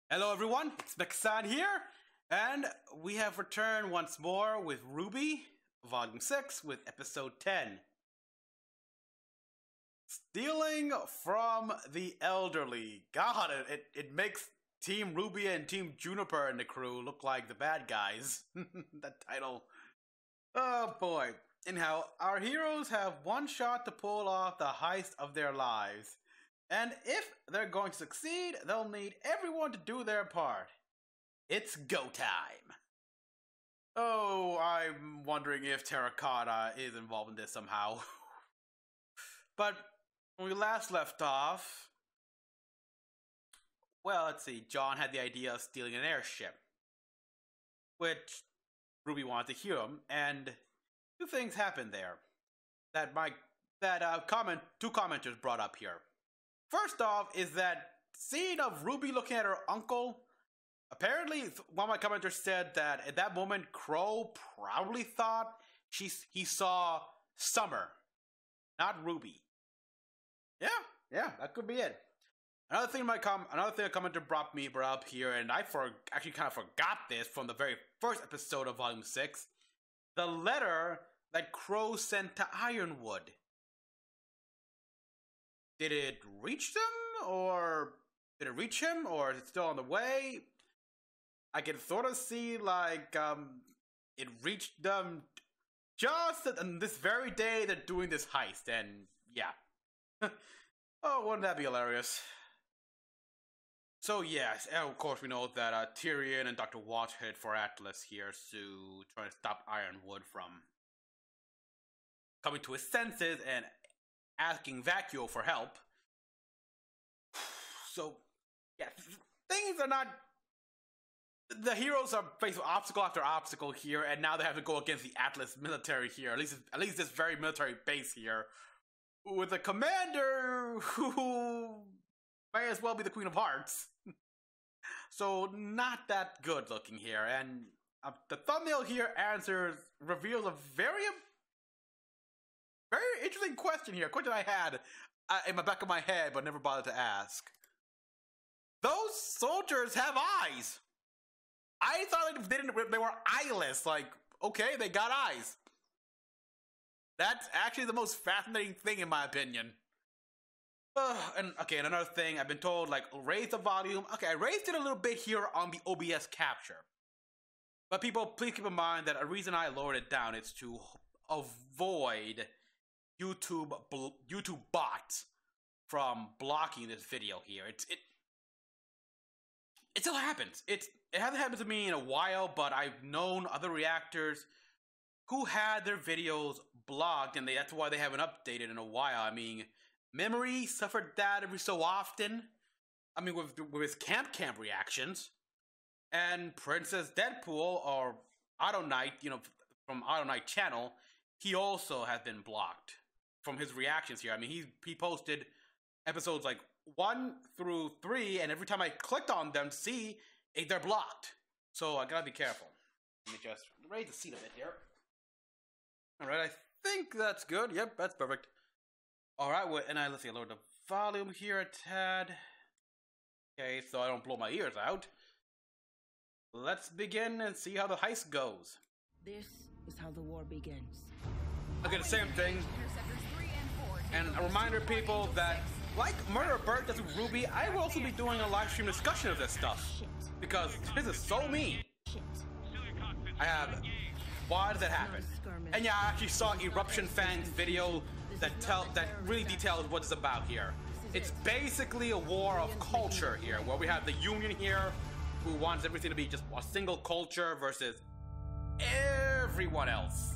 Hello everyone, it's Mecha-san here, and we have returned once more with RWBY, Volume 6, with Episode 10. Stealing from the elderly. God, it makes Team RWBY and Team Juniper and the crew look like the bad guys. That title. Oh boy. Anyhow, our heroes have one shot to pull off the heist of their lives. And if they're going to succeed, they'll need everyone to do their part. It's go time. Oh, I'm wondering if Terracotta is involved in this somehow. But when we last left off, well, let's see, Jaune had the idea of stealing an airship, which RWBY wanted to hear him, and two things happened there that two commenters brought up here. First off is that scene of RWBY looking at her uncle. Apparently, one of my commenters said that at that moment, Crow probably thought he saw Summer, not RWBY. Yeah, that could be it. Another thing a commenter brought up here, and I actually kind of forgot this from the very first episode of Volume 6, the letter that Crow sent to Ironwood. Did it reach them, or did it reach him, or is it still on the way? I can sort of see, like, it reached them just on this very day they're doing this heist, and yeah. Oh, wouldn't that be hilarious? So yes, and of course we know that Tyrion and Dr. Watch head for Atlas here to try to stop Ironwood from coming to his senses and asking Vacuo for help. So, yeah, things are not... The heroes are faced with obstacle after obstacle here, and now they have to go against the Atlas military here, at least this very military base here, with a commander who may as well be the Queen of Hearts. So, not that good looking here, and the thumbnail here reveals a very interesting question here. A question I had in the back of my head, but never bothered to ask. Those soldiers have eyes. I thought they were eyeless. Like, okay, they got eyes. That's actually the most fascinating thing in my opinion. And another thing, I've been told, like, raise the volume. Okay, I raised it a little bit here on the OBS capture. But people, please keep in mind that a reason I lowered it down is to avoid YouTube bots from blocking this video here. It still happens. It hasn't happened to me in a while, but I've known other reactors who had their videos blocked, and that's why they haven't updated in a while. I mean, Memory suffered that every so often. I mean, with his Camp reactions, and Princess Deadpool or Auto Knight, from Auto Knight channel, he also has been blocked from his reactions here. I mean, he posted episodes like 1 through 3, and every time I clicked on them to see, they're blocked. So I gotta be careful. Let me just raise the seat a bit here. Alright, I think that's good. Yep, that's perfect. Alright, let's see, lower the volume here a tad. Okay, so I don't blow my ears out. Let's begin and see how the heist goes. This is how the war begins. Okay, the same thing. And a reminder, people, that like Murder Bird does with RWBY, I will also be doing a live stream discussion of this stuff. Because this is so mean. I have... Why did that happen? And yeah, I actually saw Eruption Fang's video that really details what it's about here. It's basically a war of culture here, where we have the Union here, who wants everything to be just a single culture, versus everyone else,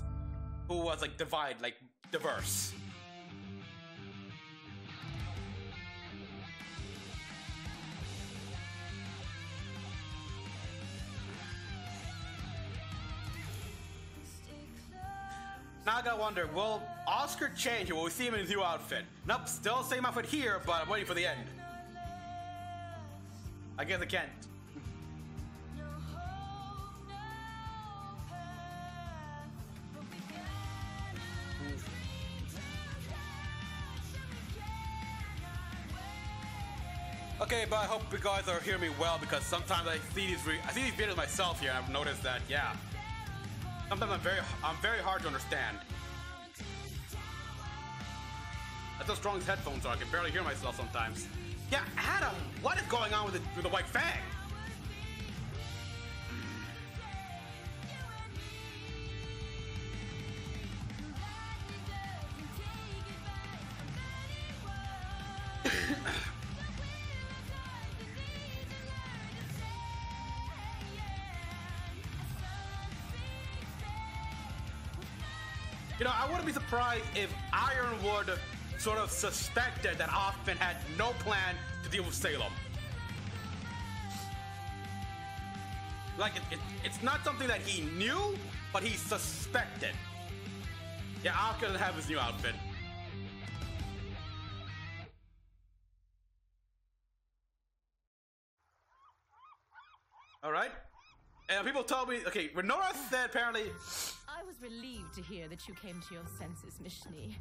who was like diverse. Now I gotta wonder, will Oscar change or will we see him in his new outfit? Nope, still same outfit here, but I'm waiting for the end. I guess I can't. Okay, but I hope you guys are hearing me well because sometimes I see these videos myself here and I've noticed that, yeah. Sometimes I'm very hard to understand. That's how strong these headphones are. I can barely hear myself sometimes. Yeah, Adam, what is going on with the White Fang? You know, I wouldn't be surprised if Ironwood sort of suspected that Offman had no plan to deal with Salem. Like, it's not something that he knew, but he suspected. Yeah, Alka doesn't have his new outfit. Alright. And people told me, okay, Renora said apparently... I was relieved to hear that you came to your senses, Mishni.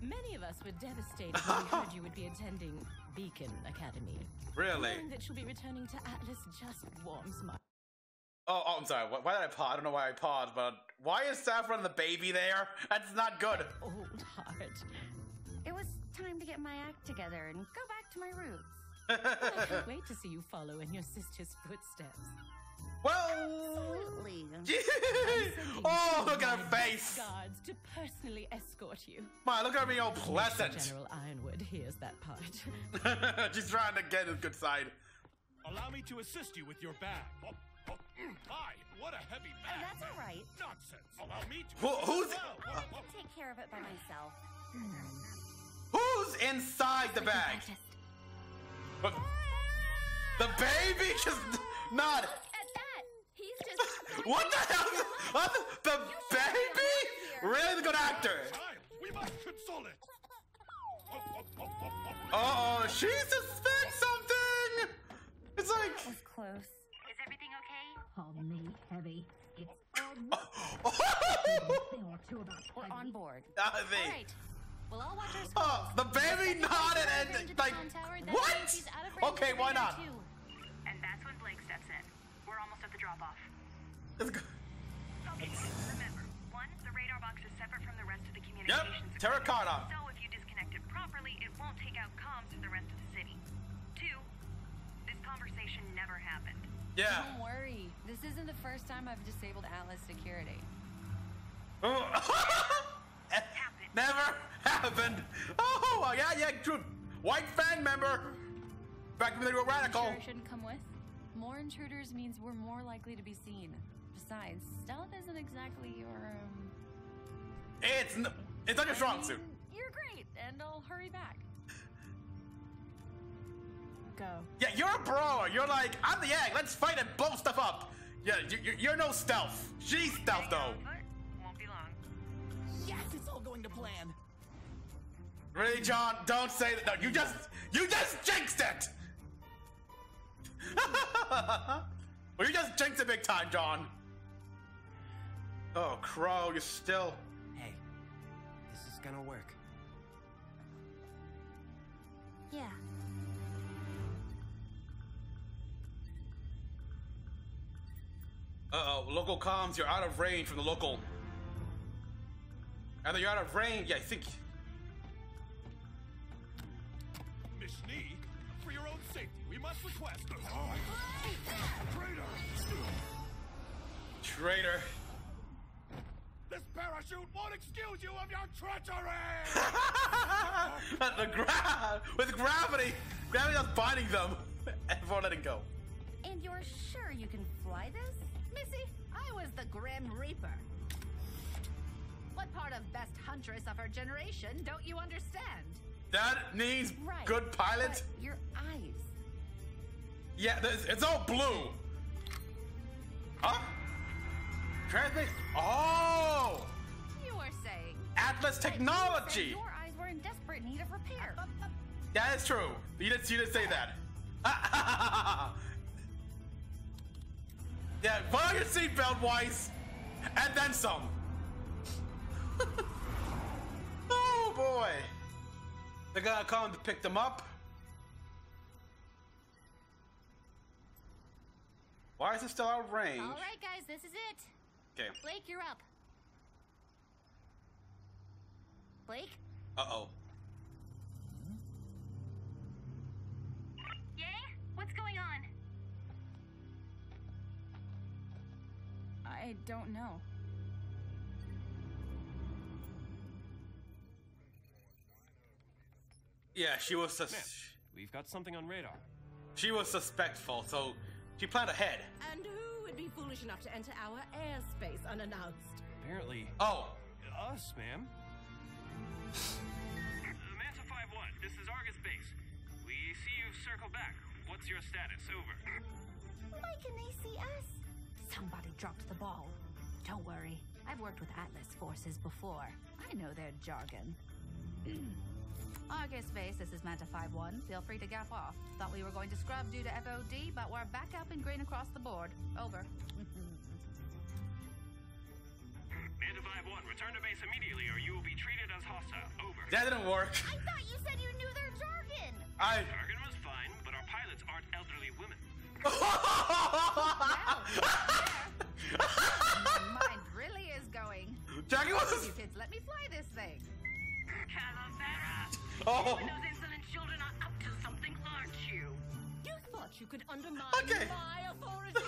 Many of us were devastated when we heard you would be attending Beacon Academy. Really? Knowing that you'll be returning to Atlas just warms my... Oh, I'm sorry. Why did I pause? I don't know why I paused, but why is Saffron the baby there? That's not good. Old heart. It was time to get my act together and go back to my roots. Well, I can't wait to see you follow in your sister's footsteps. Well, Absolutely. Oh, look at her face. Guards to personally escort you. My, look at her being all pleasant. General Ironwood hears that part. She's trying to get his good side. Allow me to assist you with your bag. Hi, what a heavy bag. That's all right. Nonsense. Allow me to. Who's I can take care of it by myself. who's inside the bag? But the baby just not. At that, he's just... What the hell? What the baby? Really good actor. Time. We must console it. Oh, she suspects something. It's like. That was close. Is everything okay? Call me heavy. It's We're on board. They. All right. Well, I'll watch our schools. Oh, the baby nodded and like, what? Okay, why not? And that's when Blake steps in. We're almost at the drop-off. Let's go. Okay, remember, one, the radar box is separate from the rest of the communications. Yep, terracotta. So if you disconnect it properly, it won't take out comms to the rest of the city. Two, this conversation never happened. Yeah. Don't worry. This isn't the first time I've disabled Atlas security. Never happened. Oh, yeah, true. White Fang member. Back when they were radical. Sure shouldn't come with. More intruders means we're more likely to be seen. Besides, stealth isn't exactly your, It's not your strong suit. You're great, and I'll hurry back. Go. Yeah, you're a brawler. You're like, I'm the egg. Let's fight and blow stuff up. Yeah, you're no stealth. She's stealth though. Won't be long. Yes, it's all going to plan. Really, John? Don't say that. No, you just jinxed it. Well, you just jinxed it big time, John. Oh, Crow, you're still. Hey, this is gonna work. Yeah. Uh-oh, local comms, you're out of range from the local. Either you're out of range, yeah, I think. Mishni, for your own safety, we must request. Traitor. This parachute won't excuse you of your treachery! With gravity was binding them before letting go. And you're sure you can fly this? Missy, I was the Grim Reaper. What part of best huntress of her generation don't you understand? That means Right. good pilot. But your eyes. Yeah, it's all blue. Huh? Transmit. Oh, You were saying. Atlas Said technology. your eyes were in desperate need of repair. That is true. You didn't say that. Yeah, put on your seatbelt, Weiss, and then some. Oh boy. They're gonna come to pick them up. Why is it still out of range? All right, guys, this is it. Okay. Blake, you're up. Blake? Uh-oh. Yay? What's going on? I don't know. Yeah, she was We've got something on radar. she was suspectful, so she planned ahead. And who would be foolish enough to enter our airspace unannounced? Apparently, Oh, us, ma'am. Manta 5-1, this is Argus Base. We see you've circled back. What's your status? Over. Why can they see us? Somebody dropped the ball. Don't worry. I've worked with Atlas forces before. I know their jargon. Argus Base, this is Manta 5-1. Feel free to gap off. Thought we were going to scrub due to FOD, but we're back up and green across the board. Over. Manta 5-1, return to base immediately or you will be treated as hostile. Over. that didn't work. I thought you said you knew their jargon. Jargon was fine, but our pilots aren't elderly women. My mind really is going. Jackie was. You kids, let me fly this thing. Calavera! Oh. Those insolent children are up to something, aren't you? You thought you could undermine Okay. my authority?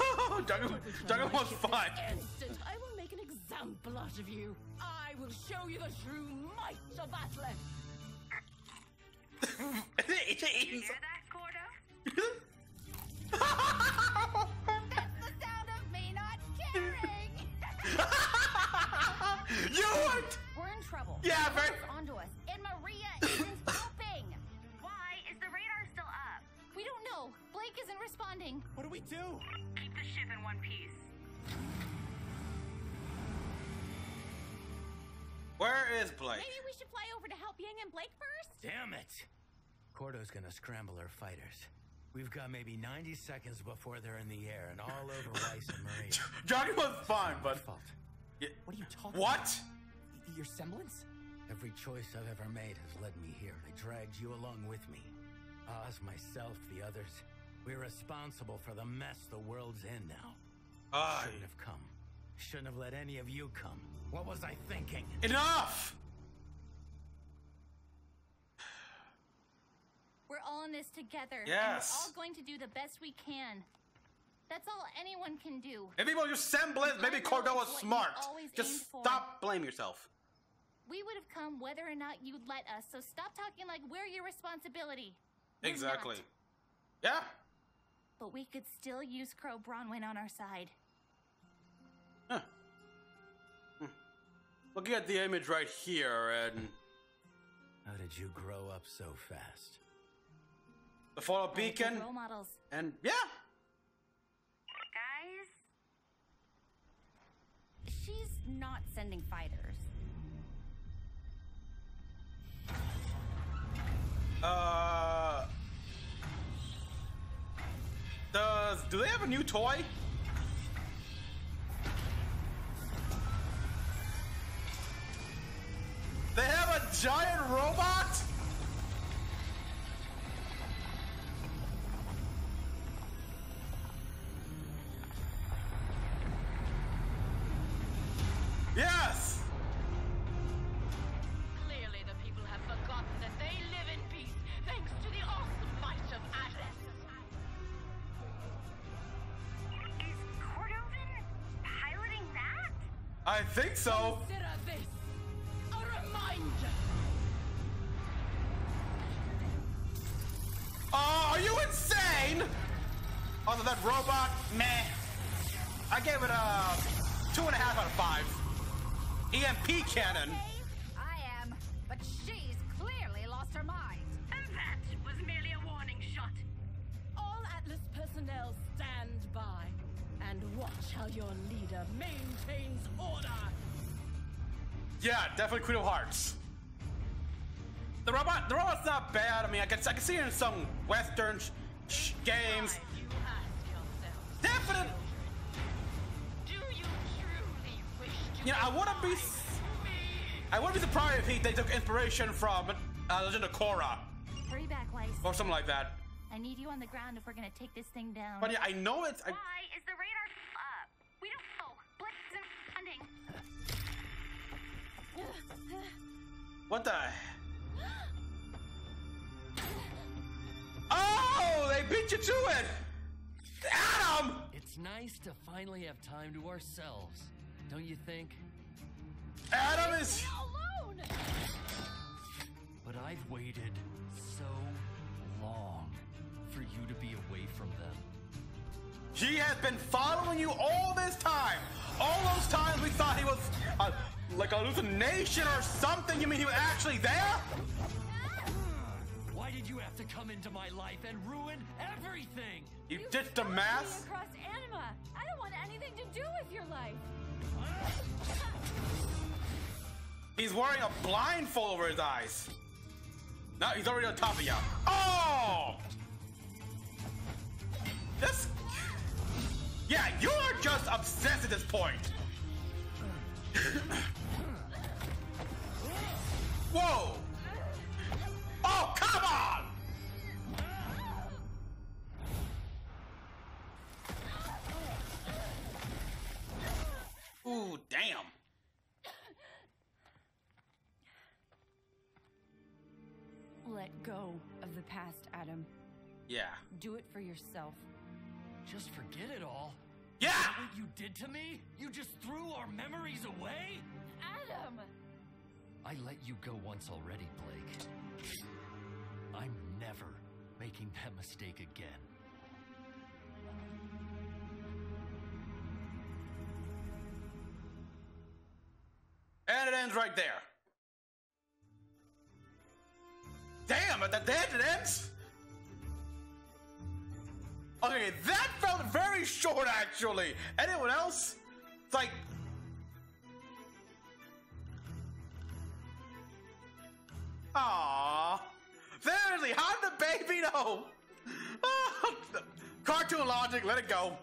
Jackie was fine. Instant, I will make an example out of you. I will show you the true might of Atlas. You hear that, Cordo? That's the sound of me not caring. You would. We're in trouble. Yeah, very. It's onto us. And Maria isn't helping. Why is the radar still up? We don't know. Blake isn't responding. What do we do? Keep the ship in one piece. Where is Blake? Maybe we should fly over to help Yang and Blake first? Damn it! Cordo's gonna scramble her fighters. We've got maybe 90 seconds before they're in the air and all over Weiss and Maria. Johnny was fine, but Fault. Yeah. What are you talking What? about? Your semblance? Every choice I've ever made has led me here. I dragged you along with me. Oz, myself, the others. We're responsible for the mess the world's in now. Shouldn't have come. Shouldn't have let any of you come. What was I thinking? Enough! We're all in this together. Yes. And we're all going to do the best we can. That's all anyone can do. Maybe it was your semblance. Maybe I know Cordo was it's what you smart. always aimed Just for. stop blaming yourself. We would have come whether or not you'd let us, so stop talking like we're your responsibility. We're Exactly. not. Yeah. But we could still use Crow Bronwyn on our side. Huh. Looking at the image right here, and How did you grow up so fast? the Fallout We're good Beacon, role models. and yeah. Guys? She's not sending fighters. Do they have a new toy? They have a giant robot? Yes! Clearly the people have forgotten that they live in peace thanks to the awesome might of Atlas. Is Cordovin piloting that? I think so. Consider this a reminder. Oh, are you insane? Other than robot, meh. I gave it a 2.5 out of 5. EMP cannon. I am, but she's clearly lost her mind. And that was merely a warning shot. All Atlas personnel stand by and watch how your leader maintains order. Yeah, definitely Queen of Hearts. The robot's not bad. I mean, I can see it in some Western games. You ask yourself, Definitely. do you truly wish to You know, I wouldn't be surprised if they took inspiration from Legend of Korra Hurry back, Weiss. or something like that. I need you on the ground if we're gonna take this thing down. But yeah, I know it's. Why is the radar up? We don't know. Blitz and funding. What the? Oh, they beat you to it! Adam! It's nice to finally have time to ourselves, don't you think? Adam is... Alone! But I've waited so long for you to be away from them. He has been following you all this time! All those times we thought he was like a hallucination or something. You mean he was actually there? Why did you have to come into my life and ruin everything? You ditched a mask? Across Anima. I don't want anything to do with your life. He's wearing a blindfold over his eyes. No, he's already on top of you. Oh! This... Yeah, you are just obsessed at this point. Whoa! Oh, come on! Ooh, damn. Let go of the past, Adam. Yeah. Do it for yourself. Just forget it all. Yeah! Is that what you did to me? You just threw our memories away? Adam! I let you go once already, Blake. I'm never making that mistake again. And it ends right there. Damn, at the dead it ends? Okay, that felt very short, actually. Anyone else? It's like... Aww. Seriously, how did the baby know? Cartoon logic, let it go.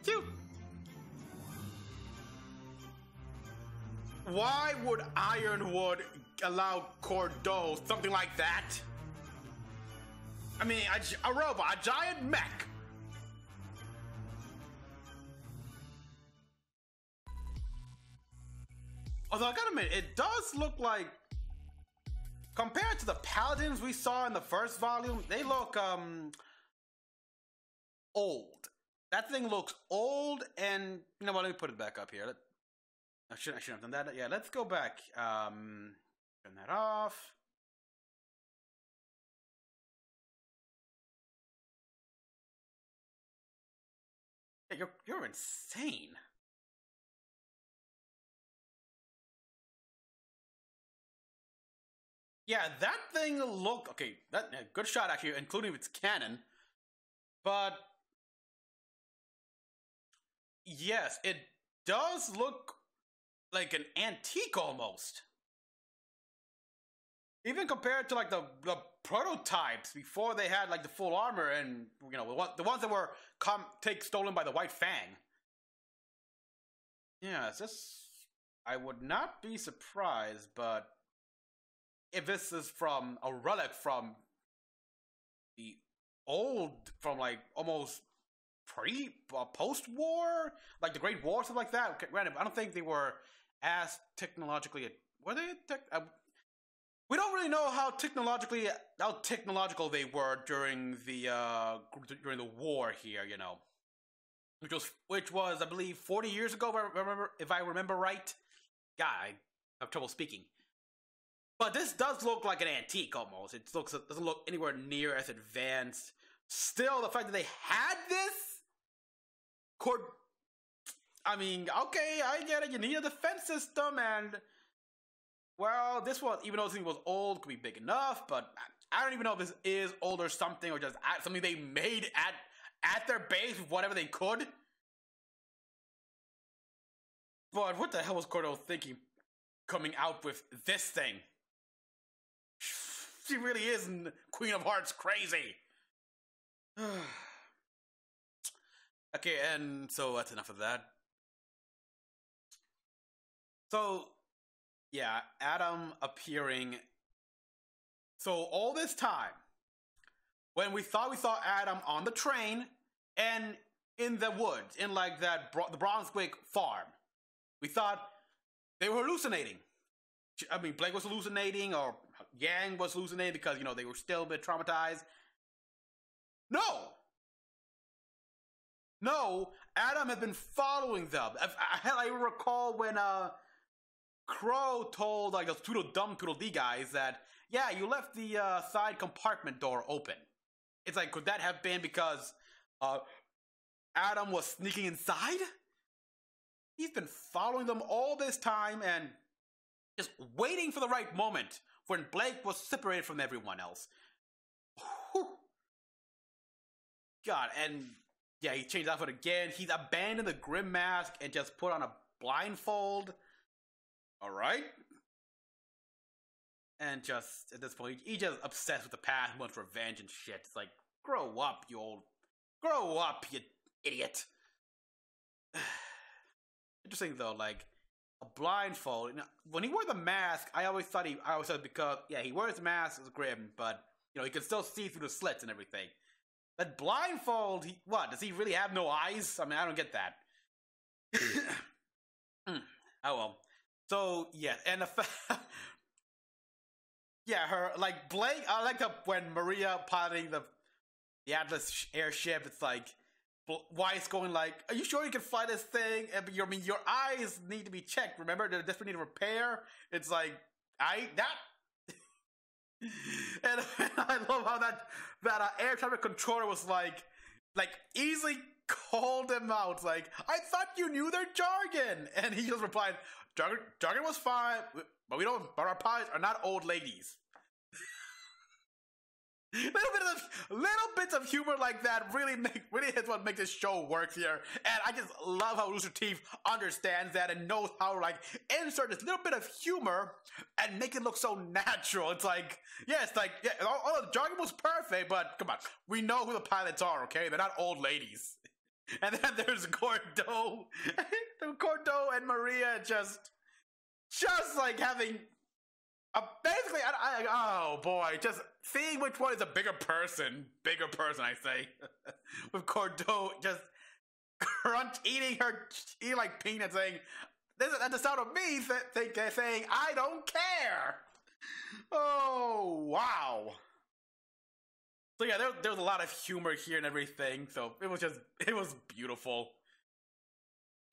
Cute. Why would Ironwood allow Cordo something like that? I mean, a robot, a giant mech. Although I gotta admit, it does look like, compared to the paladins we saw in the first volume, they look old. That thing looks old, and you know what? Let me put it back up here. I shouldn't have done that. Yeah, let's go back. Turn that off. Yeah, you're insane. Yeah, that thing looked okay. That good shot actually, including its cannon. But yes, it does look like an antique almost. Even compared to like the prototypes before they had like the full armor, and you know the ones that were stolen by the White Fang. Yeah, it's just I would not be surprised, but if this is from a relic from the old, from like almost post-war, like the Great War, something like that. Granted, I don't think they were as technologically. Were they? We don't really know how technological they were during the war here. You know, which was I believe 40 years ago. If I remember right. God, I have trouble speaking. But this does look like an antique almost. It doesn't look anywhere near as advanced. Still, the fact that they had this I mean, okay, I get it. You need a defense system, and well, this one, even though this thing was old, could be big enough. But I don't even know if this is old or something, or just something they made at their base with whatever they could. But what the hell was Cordo thinking, coming out with this thing? She really is Queen of Hearts crazy. Okay, and so that's enough of that. So, yeah, Adam appearing So all this time, when we thought we saw Adam on the train and in the woods, in like that the Brunswick farm, we thought they were hallucinating. I mean, Blake was hallucinating, or Yang was hallucinating because, you know, they were still a bit traumatized. No, Adam had been following them. I recall when Crow told like those Tweedledee guys that, yeah, you left the side compartment door open. It's like, could that have been because Adam was sneaking inside? He's been following them all this time and just waiting for the right moment when Blake was separated from everyone else. Whew. God, and yeah, he changed outfit again. He's abandoned the grim mask and just put on a blindfold. Alright? And just, at this point, he's just obsessed with the past, wants revenge and shit. It's like, grow up, you idiot. Interesting though, like, a blindfold. When he wore the mask, I always thought because, yeah, he wears the mask, it's grim, but, you know, he can still see through the slits and everything. That blindfold, what, does he really have no eyes? I mean, I don't get that. Oh well. So, yeah, and yeah, her, like, Blake, I like when Maria piloting the Atlas airship, it's like, Weiss going like, are you sure you can fly this thing? I mean, your eyes need to be checked, remember? They desperately need repair. It's like, and I love how that air traffic controller was like easily called him out. Like, I thought you knew their jargon. And he just replied, jargon was fine, but our pilots are not old ladies. Little bits of humor like that really is what makes this show work here. And I just love how Rooster Teeth understands that and knows how to like insert this little bit of humor and make it look so natural. It's like, yeah, all the jargon was perfect, but come on, we know who the pilots are, okay? They're not old ladies. And then there's Cordo and Maria just like having basically, oh boy, just seeing which one is a bigger person, I say. With Cordo just eating like peanuts, saying, that's the sound of me saying, I don't care. Oh, wow. So yeah, there was a lot of humor here and everything, so it was beautiful.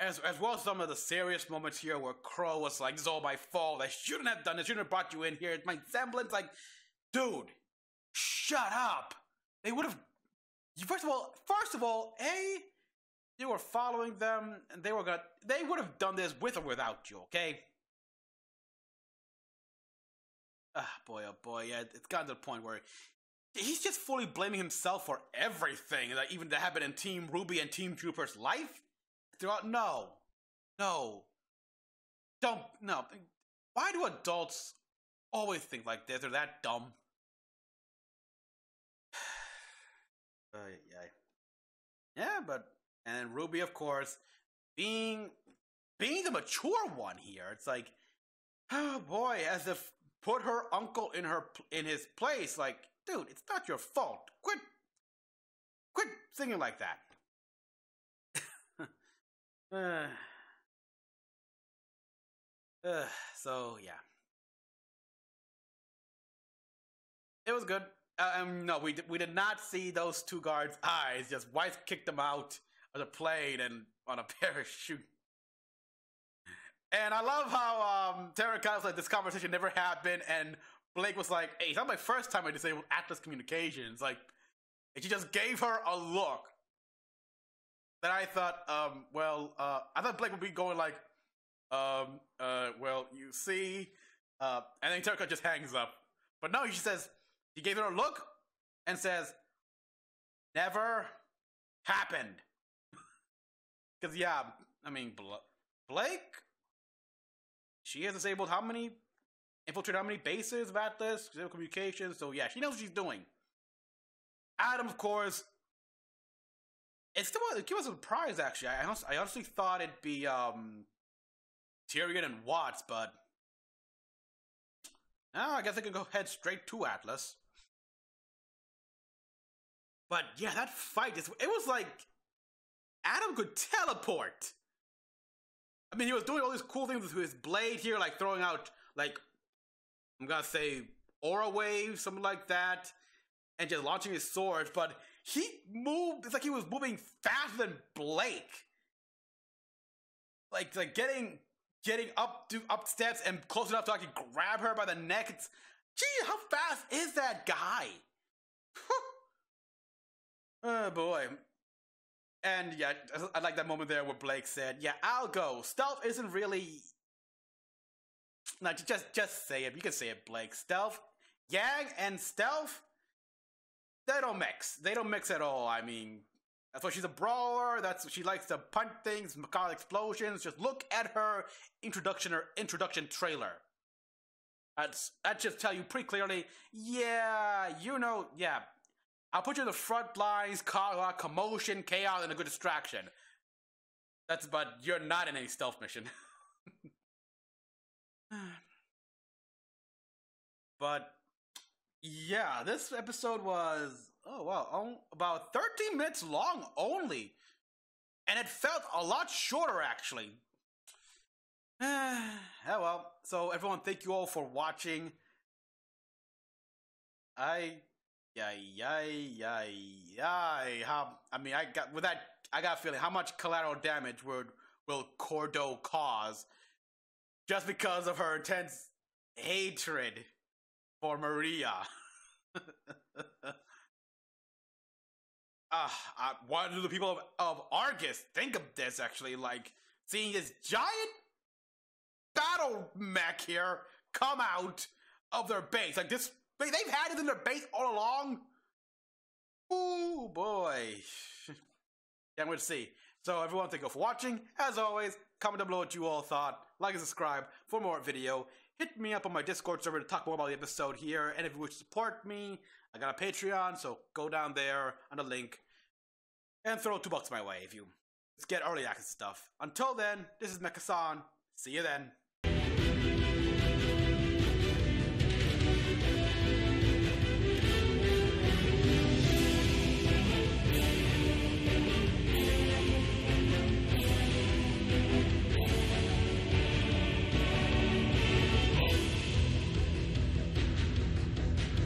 As well as some of the serious moments here where Crow was like, this is all my fault, I shouldn't have done this, shouldn't have brought you in here, it's my semblance, like, dude, shut up. They would have, first of all, you were following them, and they would have done this with or without you, okay? Boy, oh boy, yeah, it's gotten to the point where he's just fully blaming himself for everything, like even that happened in Team RWBY and Team Trooper's life. No. Why do adults always think like this? They're that dumb. Yeah, and RWBY, of course, being the mature one here. It's like, oh boy, as if put her uncle in his place. Like, dude, it's not your fault. Quit singing like that. So yeah, it was good. No, we did not see those two guards' eyes. Just Weiss kicked them out of the plane and on a parachute. And I love how Terracotta was like, this conversation never happened, and Blake was like, hey, it's not my first time I disabled Atlas Communications. Like, and she just gave her a look. Then I thought, I thought Blake would be going like, well, you see, and then Terracotta just hangs up. But no, she gave her a look and says, never happened. Because, yeah, I mean, Blake, she has disabled infiltrated how many bases of Atlas, disabled communications, so yeah, she knows what she's doing. Adam, of course, it was a surprise, actually. I honestly thought it'd be Tyrion and Watts, but Oh, I guess I can go head straight to Atlas. But yeah, that fight, it was like Adam could teleport. I mean, he was doing all these cool things with his blade here, like throwing out, like, I'm gonna say, aura waves, something like that, and just launching his swords, but he moved, it's like he was moving faster than Blake. Like getting up steps and close enough to actually grab her by the neck. It's, gee, how fast is that guy? Oh boy. And yeah, I like that moment there where Blake said, yeah, I'll go. Stealth isn't really... No, just say it. You can say it, Blake. Stealth, Yang and Stealth, they don't mix. They don't mix at all. I mean, that's why she's a brawler. That's what she likes to punch things, macabre explosions. Just look at her introduction trailer. That just tell you pretty clearly, yeah, you know, yeah. I'll put you in the front lines, cause a lot of commotion, chaos, and a good distraction. But you're not in any stealth mission. But, yeah, this episode was, oh wow, about 13 minutes long only. And it felt a lot shorter, actually. Oh well, so everyone, thank you all for watching. I got a feeling, how much collateral damage will Cordo cause just because of her intense hatred for Maria? What do the people of Argus think of this, actually? Like, seeing this giant battle mech here come out of their base. Like, this, they've had it in their base all along? Ooh, boy. Yeah, I'm going to see. So, everyone, thank you for watching. As always, comment down below what you all thought. Like and subscribe for more video. Hit me up on my Discord server to talk more about the episode here. And if you wish to support me, I got a Patreon, so go down there on the link and throw $2 my way if you get early access stuff. Until then, this is Mecha-san. See you then.